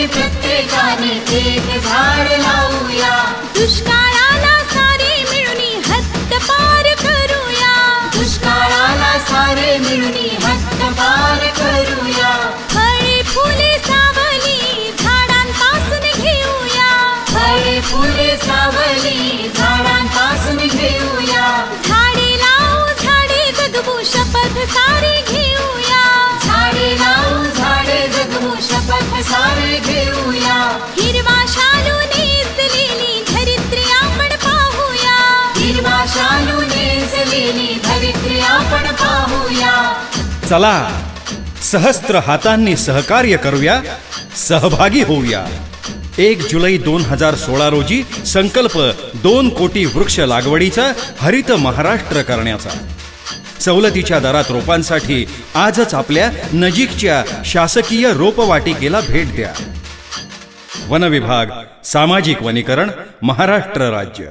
प्रत्येकाने एक झाड लावूया. दुष्काळाला सारे मिळूनी हद्दपार करूया. दुष्काळाला सारे मिळून हद्दपार करूया. फळे फुले सावली झाडांपासून घेऊया. फळे फुले सावली झाडांपासून घेऊया. झाडे लावू झाडे जगवू शपथ सारे घेऊया. झाडे लावू झाडे जगवू शपथ सारे घेऊया. हिरवा शालू नेसलेली धरित्री आपण पाहूया. हिरवा शालू नेसलेली धरित्री आपण पाहूया. चला सहस्त्र हातांनी सहकार्य करूया, सहभागी होऊया. 1 जुलै 2016 रोजी संकल्प 2 कोटी वृक्ष लागवडीचा हरित महाराष्ट्र करण्याचा. सवलतीच्या दरात रोपांसाठी आजच आपल्या नजीकच्या शासकीय रोपवाटिकेला भेट द्या. वन विभाग, सामाजिक वनीकरण, महाराष्ट्र राज्य.